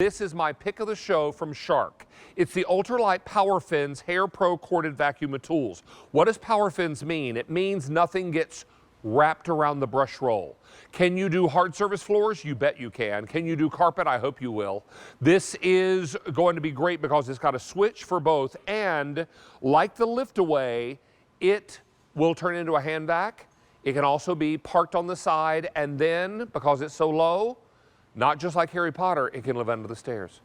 this is my pick of the show from Shark. It's the UltraLight PowerFins HairPro corded vacuum with tools. What does PowerFins mean? It means nothing gets wrapped around the brush roll. Can you do hard surface floors? You bet you can. Can you do carpet? I hope you will. This is going to be great because it's got a switch for both, and like the lift away, it will turn into a hand vac. It can also be parked on the side, and then because it's so low, not just like Harry Potter, it can live under the stairs.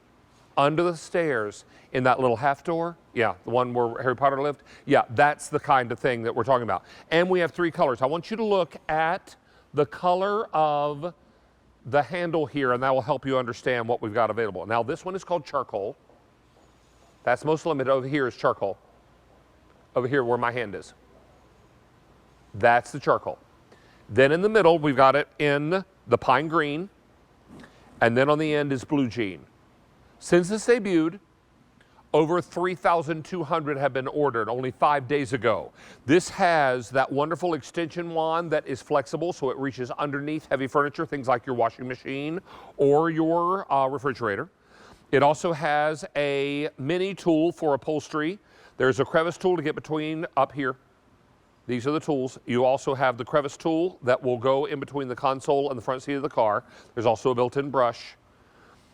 Under the stairs in that little half door. Yeah, the one where Harry Potter lived. Yeah, that's the kind of thing that we're talking about. And we have 3 colors. I want you to look at the color of the handle here, and that will help you understand what we've got available. Now, this one is called charcoal. That's most limited. Over here is charcoal. Over here where my hand is. That's the charcoal. Then in the middle, we've got it in the pine green, and then on the end is blue jean. Since this debuted, over 3,200 have been ordered only 5 days ago. This has that wonderful extension wand that is flexible, so it reaches underneath heavy furniture, things like your washing machine or your refrigerator. It also has a mini tool for upholstery. There's a crevice tool to get between up here. These are the tools. You also have the crevice tool that will go in between the console and the front seat of the car. There's also a built-in brush.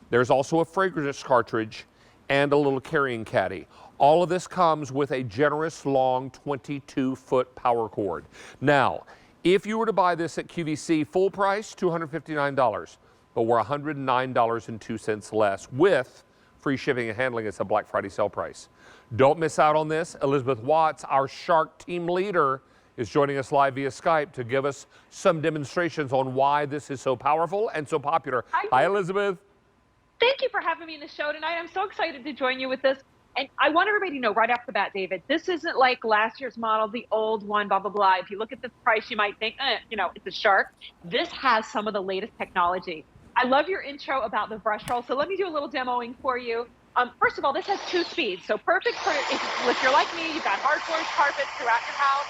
There's also a fragrance cartridge and a little carrying caddy. All of this comes with a generous long 22-foot power cord. Now, if you were to buy this at QVC full price, $259, but we're $109.02 less with free shipping and handling. It's a Black Friday sale price. Don't miss out on this. Elizabeth Watts, our Shark team leader, is joining us live via Skype to give us some demonstrations on why this is so powerful and so popular. Hi, Elizabeth. Thank you for having me in the show tonight. I'm so excited to join you with this. And I want everybody to know right off the bat, David, this isn't like last year's model, the old one, blah, blah, blah. If you look at this price, you might think, you know, it's a Shark. This has some of the latest technology. I love your intro about the brush roll. So let me do a little demoing for you. First of all, this has 2 speeds. So perfect for if you're like me, you've got hard floors, carpets throughout your house.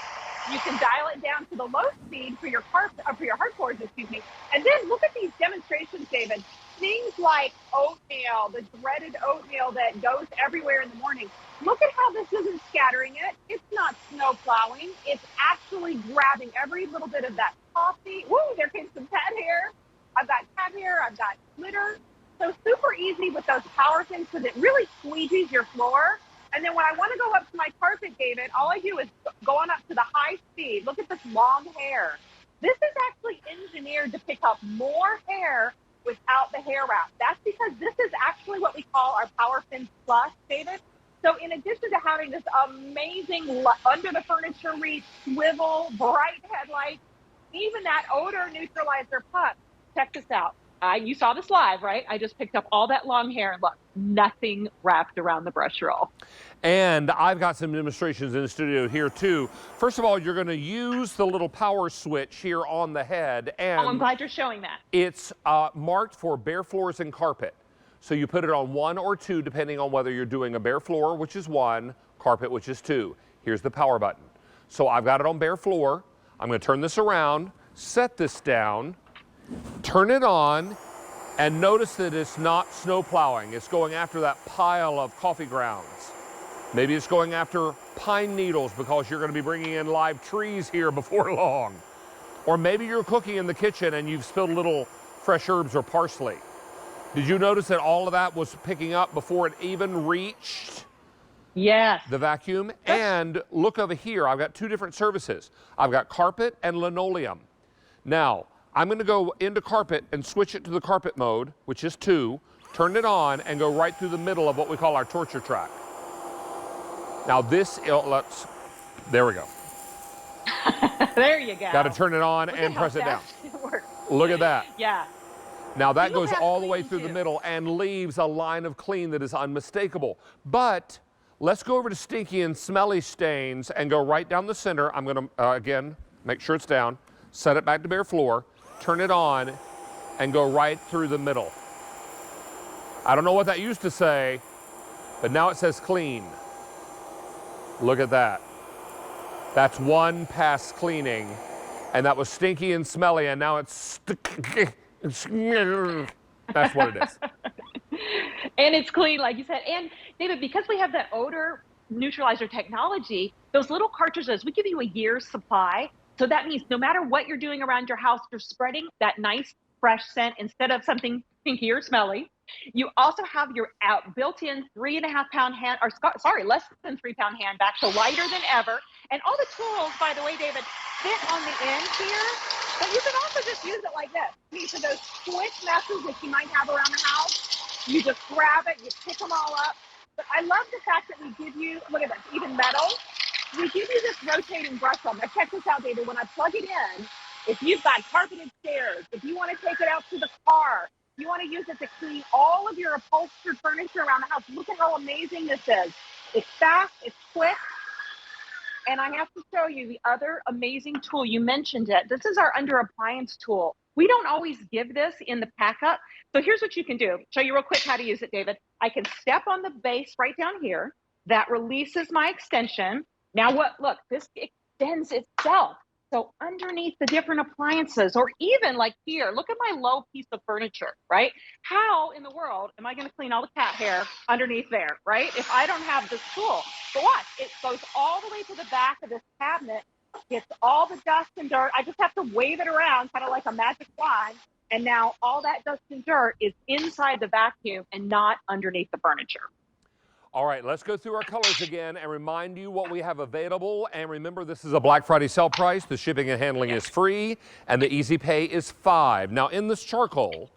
You can dial it down to the low speed for your hardboards, excuse me. And then look at these demonstrations, David. Things like oatmeal, the dreaded oatmeal that goes everywhere in the morning. Look at how this isn't scattering it. It's not snow plowing. It's actually grabbing every little bit of that coffee. Woo, there came some cat hair. I've got cat hair. I've got glitter. So super easy with those PowerFins because it really squeegees your floor. And then when I want to go up to my carpet, David, all I do is go on up to the high speed. Look at this long hair. This is actually engineered to pick up more hair without the hair wrap. That's because this is actually what we call our PowerFins Plus, David. So in addition to having this amazing under the furniture reach, swivel, bright headlights, even that odor neutralizer puff, check this out. You saw this live, right? I just picked up all that long hair and look, nothing wrapped around the brush roll. And I've got some demonstrations in the studio here too. First of all, you're going to use the little power switch here on the head. And I'm glad you're showing that. It's marked for bare floors and carpet. So you put it on 1 or 2 depending on whether you're doing a bare floor, which is 1, carpet, which is 2. Here's the power button. So I've got it on bare floor. I'm going to turn this around, set this down, turn it on, and notice that it's not snow plowing. It's going after that pile of coffee grounds. Maybe it's going after pine needles because you're going to be bringing in live trees here before long. Or maybe you're cooking in the kitchen and you've spilled a little fresh herbs or parsley. Did you notice that all of that was picking up before it even reached the vacuum? And look over here, I've got 2 different services. I've got carpet and linoleum. Now, I'm going to go into carpet and switch it to the carpet mode, which is 2, turn it on, and go right through the middle of what we call our torture track. Now this, there we go. There you go. Got to turn it on and press it down. Look at that. Yeah. Now that goes all the way through the middle and leaves a line of clean that is unmistakable. But let's go over to stinky and smelly stains and go right down the center. I'm going to, again, make sure it's down, set it back to bare floor, turn it on, and go right through the middle. I don't know what that used to say, but now it says clean. Look at that. That's 1 pass cleaning, and that was stinky and smelly, and now it's that's what it is. And it's clean, like you said. And David, because we have that odor neutralizer technology, those little cartridges, we give you a year's supply. So that means no matter what you're doing around your house, you're spreading that nice fresh scent instead of something stinky or smelly. You also have your built-in 3.5 pound hand, or sorry, less than 3 pound hand vac, so lighter than ever. And all the tools, by the way, David, fit on the end here, but you can also just use it like this. These are those quick messes that you might have around the house. You just grab it, you pick them all up. But I love the fact that we give you, look at this, even metal. We give you this rotating brush roll. Now check this out, David. When I plug it in, if you've got carpeted stairs, if you want to take it out to the car, you want to use it to clean all of your upholstered furniture around the house. Look at how amazing this is. It's fast, it's quick. And I have to show you the other amazing tool. You mentioned it. This is our under appliance tool. We don't always give this in the pack up. So here's what you can do. Show you real quick how to use it, David. I can step on the base right down here. That releases my extension. Now what, look, this extends itself. So underneath the different appliances, or even like here, look at my low piece of furniture, right? How in the world am I going to clean all the cat hair underneath there, right? If I don't have this tool. But watch, it goes all the way to the back of this cabinet, gets all the dust and dirt. I just have to wave it around, kind of like a magic wand. And now all that dust and dirt is inside the vacuum and not underneath the furniture. All right, let's go through our colors again and remind you what we have available. And remember, this is a Black Friday sale price. The shipping and handling is free, and the easy pay is $5. Now, in this charcoal,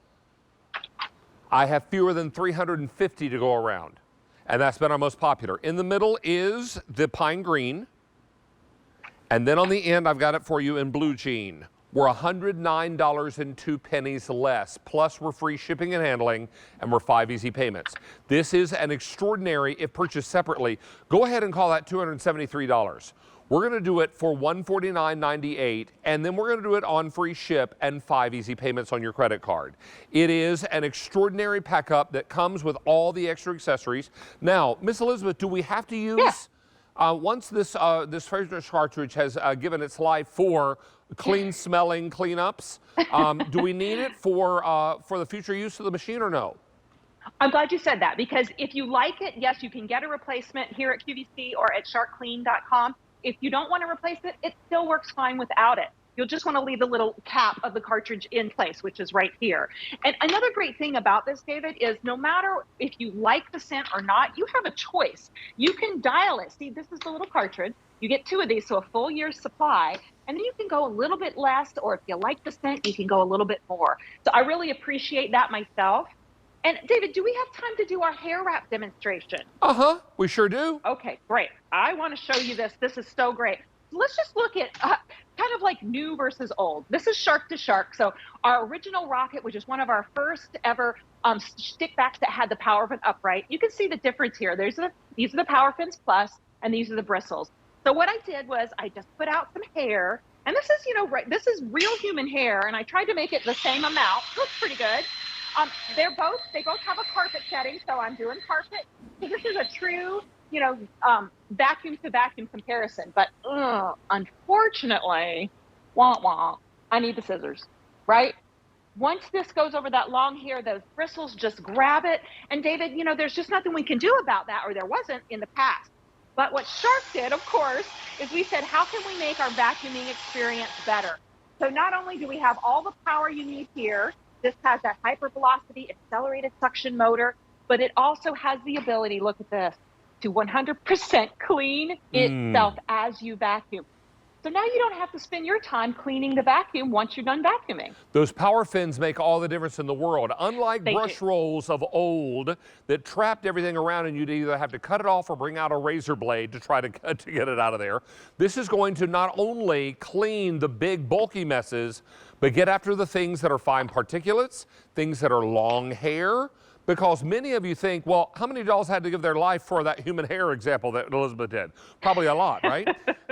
I have fewer than 350 to go around, and that's been our most popular. In the middle is the pine green, and then on the end, I've got it for you in blue jean. We're $109.02 less, plus we're free shipping and handling, and we're 5 easy payments. This is an extraordinary, if purchased separately. Go ahead and call that $273. We're going to do it for $149.98, and then we're going to do it on free ship and 5 easy payments on your credit card. It is an extraordinary pack up that comes with all the extra accessories. Now, Miss Elizabeth, do we have to use... Yeah. Once this fragrance cartridge has given its life for clean-smelling cleanups, do we need it for the future use of the machine or no? I'm glad you said that, because if you like it, yes, you can get a replacement here at QVC or at sharkclean.com. If you don't want to replace it, it still works fine without it. You'll just want to leave the little cap of the cartridge in place, which is right here. And another great thing about this, David, is no matter if you like the scent or not, you have a choice. You can dial it. See, this is the little cartridge. You get 2 of these, so a full year's supply. And then you can go a little bit less, or if you like the scent, you can go a little bit more. So I really appreciate that myself. And David, do we have time to do our hair wrap demonstration? Uh-huh, we sure do. Okay, great. I want to show you this. This is so great. Let's just look at kind of like new versus old. This is shark to shark. So our original rocket, which is one of our first ever stick backs that had the PowerFin upright. You can see the difference here. These are the PowerFins Plus, and these are the bristles. So what I did was I just put out some hair, and this is, this is real human hair, and I tried to make it the same amount. Looks pretty good. They both have a carpet setting, so I'm doing carpet. So this is a true, vacuum to vacuum comparison. But unfortunately, I need the scissors, right? Once this goes over that long hair, those bristles just grab it. And David, there's just nothing we can do about that, or there wasn't in the past. But what Shark did, of course, is we said, how can we make our vacuuming experience better? So not only do we have all the power you need here, this has that hypervelocity accelerated suction motor, but it also has the ability, look at this, to 100% clean itself as you vacuum. So now you don't have to spend your time cleaning the vacuum once you're done vacuuming. Those PowerFins make all the difference in the world. Unlike brush rolls of old that trapped everything around and you'd either have to cut it off or bring out a razor blade to try to get it out of there, this is going to not only clean the big bulky messes, but get after the things that are fine particulates, things that are long hair, because many of you think, well, how many dolls had to give their life for that human hair example that Elizabeth did? Probably a lot, right?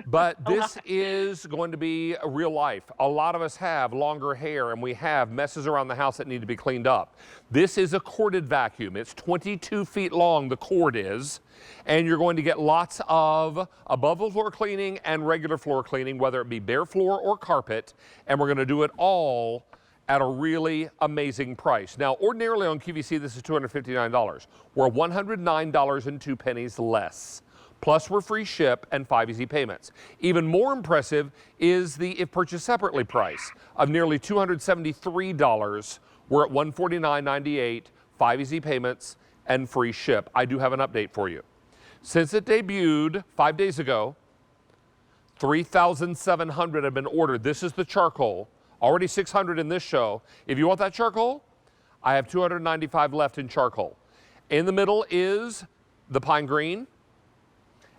But this is going to be a real life. A lot of us have longer hair, and we have messes around the house that need to be cleaned up. This is a corded vacuum. It's 22 feet long, the cord is, and you're going to get lots of above the floor cleaning and regular floor cleaning, whether it be bare floor or carpet, and we're going to do it all at a really amazing price. Now, ordinarily on QVC, this is $259. We're $109.02 less. Plus, we're free ship and 5 easy payments. Even more impressive is the if purchased separately price of nearly $273. We're at $149.98, 5 easy payments and free ship. I do have an update for you. Since it debuted 5 days ago, 3,700 have been ordered. This is the charcoal. Already 600 in this show. If you want that charcoal, I have 295 left in charcoal. In the middle is the pine green.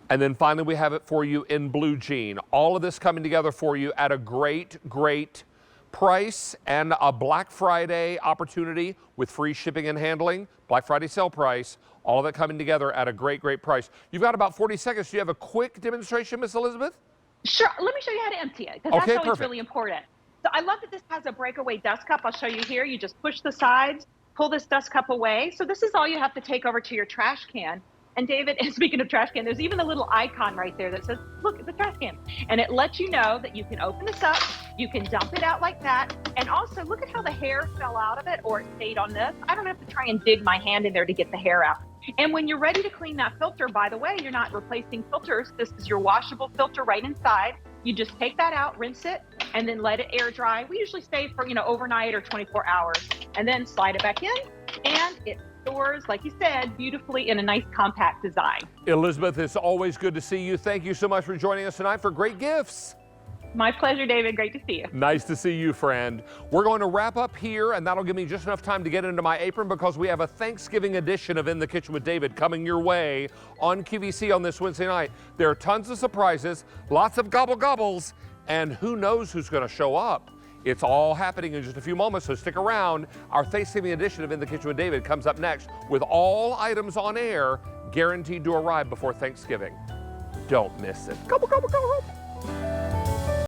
And then finally, we have it for you in blue jean. All of this coming together for you at a great, great price and a Black Friday opportunity with free shipping and handling. Black Friday sale price. All of that coming together at a great, great price. You've got about 40 seconds. Do you have a quick demonstration, Miss Elizabeth? Sure. Let me show you how to empty it, because that's always really important. So I love that this has a breakaway dust cup. I'll show you here. You just push the sides, pull this dust cup away. So this is all you have to take over to your trash can. And David, and speaking of trash can, there's even a little icon right there that says, look at the trash can. And it lets you know that you can open this up, you can dump it out like that. And also look at how the hair fell out of it, or it stayed on this. I don't have to try and dig my hand in there to get the hair out. And when you're ready to clean that filter, by the way, you're not replacing filters. This is your washable filter right inside. You just take that out, rinse it, and then let it air dry. We usually stay for, overnight or 24 hours, and then slide it back in, and it stores, like you said, beautifully in a nice compact design. Elizabeth, it's always good to see you. Thank you so much for joining us tonight for great gifts. My pleasure, David. Great to see you. Nice to see you, friend. We're going to wrap up here, and that'll give me just enough time to get into my apron because we have a Thanksgiving edition of In the Kitchen with David coming your way on QVC on this Wednesday night. There are tons of surprises, lots of gobble gobbles, and who knows who's going to show up. It's all happening in just a few moments, so stick around. Our Thanksgiving edition of In the Kitchen with David comes up next with all items on air guaranteed to arrive before Thanksgiving. Don't miss it. Gobble, gobble, gobble.